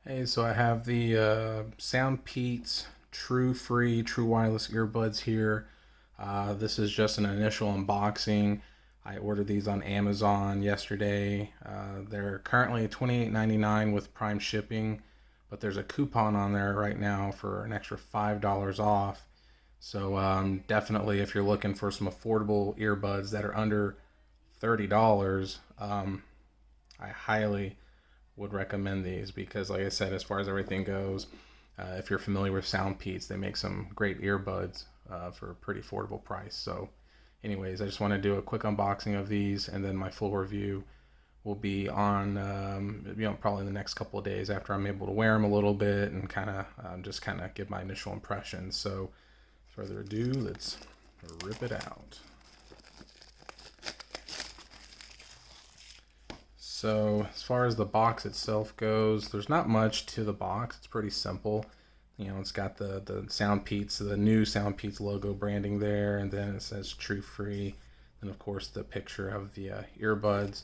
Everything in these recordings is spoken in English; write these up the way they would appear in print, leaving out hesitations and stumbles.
Hey, so I have the Soundpeats TrueFree True Wireless Earbuds here. This is just an initial unboxing. I ordered these on Amazon yesterday. They're currently $28.99 with Prime shipping, but there's a coupon on there right now for an extra $5 off. So definitely, if you're looking for some affordable earbuds that are under $30, I highly would recommend these because, like I said, as far as everything goes, if you're familiar with Soundpeats, they make some great earbuds for a pretty affordable price. So, anyways, I just want to do a quick unboxing of these, and then my full review will be on, probably in the next couple of days after I'm able to wear them a little bit and kind of just kind of give my initial impressions. So, further ado, let's rip it out. So as far as the box itself goes, there's not much to the box. It's pretty simple. It's got the Soundpeats, the new Soundpeats logo branding there, and then it says True Free. And of course the picture of the earbuds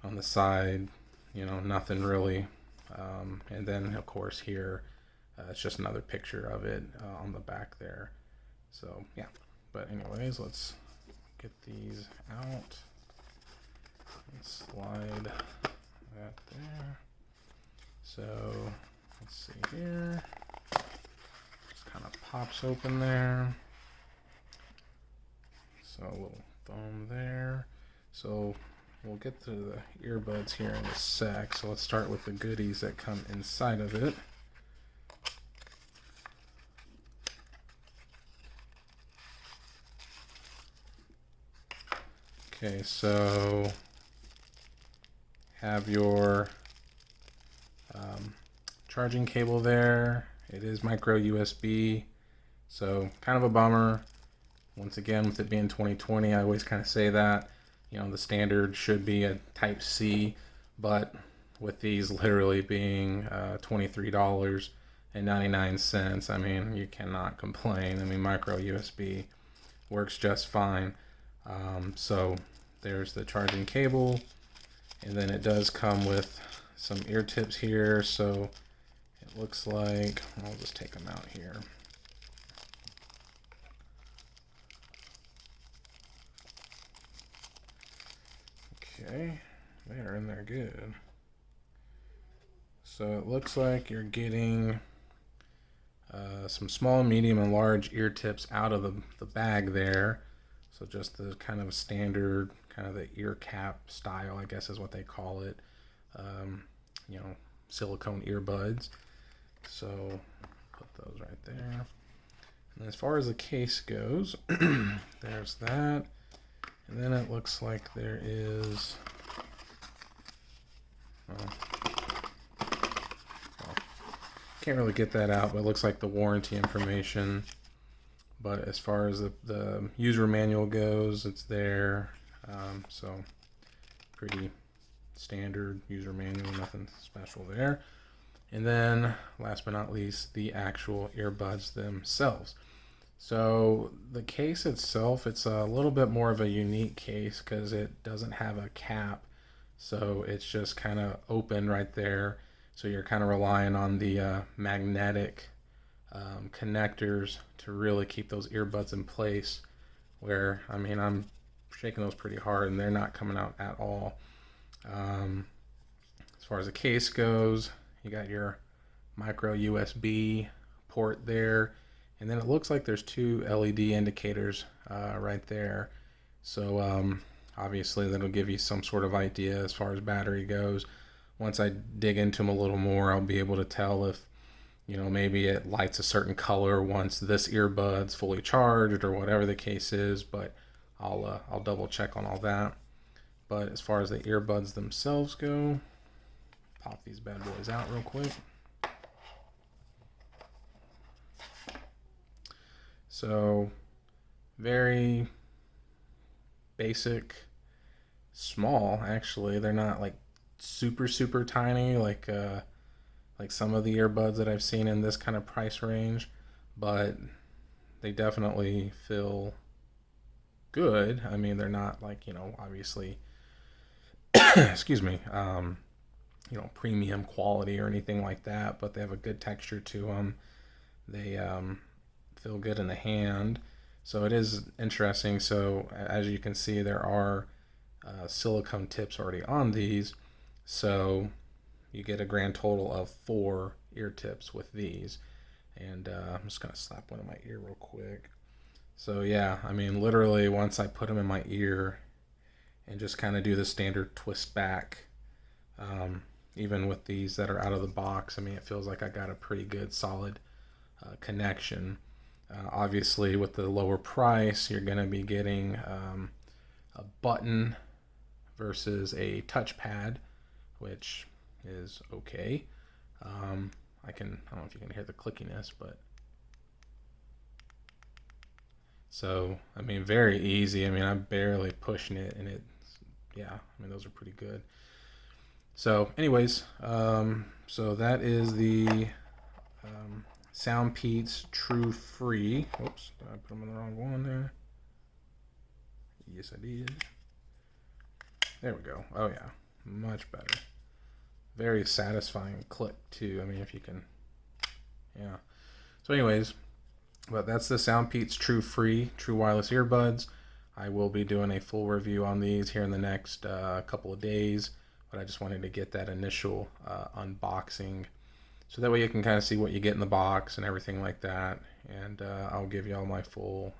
on the side. Nothing really. And then of course here, it's just another picture of it on the back there. So yeah. But anyways, let's get these out. Slide that there. So let's see here. Just kind of pops open there. So a little thumb there. So we'll get to the earbuds here in a sec. So let's start with the goodies that come inside of it. Okay, so have your charging cable there. It is micro USB, so kind of a bummer. Once again, with it being 2020, I always kind of say that, the standard should be a Type C, but with these literally being $23.99, I mean, you cannot complain. I mean, micro USB works just fine. So there's the charging cable, and then it does come with some ear tips here. So it looks like, I'll just take them out here. Okay, they are in there good. So it looks like you're getting some small, medium, and large ear tips out of the bag there. So just the kind of standard, kind of the ear cap style, I guess is what they call it. Silicone earbuds. So put those right there. And as far as the case goes, there's that. And then it looks like there is, can't really get that out, but it looks like the warranty information. But as far as the user manual goes, it's there. So pretty standard user manual, nothing special there. And then last but not least, the actual earbuds themselves. So the case itself, it's a little bit more of a unique case because it doesn't have a cap. So it's just kind of open right there. So you're kind of relying on the magnetic connectors to really keep those earbuds in place. Where, I mean, I'm shaking those pretty hard and they're not coming out at all. As far as the case goes, you got your micro USB port there, and then it looks like there's two LED indicators right there. So obviously that'll give you some sort of idea as far as battery goes. Once I dig into them a little more, I'll be able to tell if maybe it lights a certain color once this earbud's fully charged or whatever the case is. But I'll double check on all that. But as far as the earbuds themselves go, pop these bad boys out real quick. So very basic, small actually. They're not like super tiny like some of the earbuds that I've seen in this kind of price range, but they definitely feel good. I mean, they're not like, obviously excuse me, premium quality or anything like that, but they have a good texture to them. They feel good in the hand. So it is interesting. So as you can see, there are silicone tips already on these. So you get a grand total of 4 ear tips with these. And I'm just going to slap one in my ear real quick. So yeah, I mean, literally once I put them in my ear and just kind of do the standard twist back, even with these that are out of the box, I mean, it feels like I got a pretty good solid connection. Obviously, with the lower price, you're going to be getting a button versus a touchpad, which is okay. I don't know if you can hear the clickiness, but so I mean, very easy. I mean, I'm barely pushing it, and yeah, I mean, those are pretty good. So, anyways, so that is the Soundpeats TrueFree. Oops, did I put them in the wrong one there? Yes, I did. There we go. Oh yeah, much better. Very satisfying click too. I mean, if you can, yeah. So, anyways, but that's the Soundpeats TrueFree True Wireless Earbuds. I will be doing a full review on these here in the next couple of days, but I just wanted to get that initial unboxing so that way you can kind of see what you get in the box and everything like that. And I'll give you all my full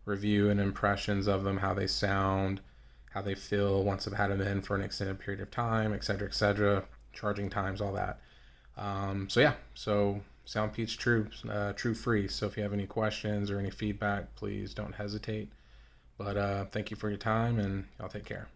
review and impressions of them, how they sound, how they feel once I've had them in for an extended period of time, etc., charging times, all that. So yeah, so Soundpeats TrueFree. So if you have any questions or any feedback, please don't hesitate. But thank you for your time, and y'all take care.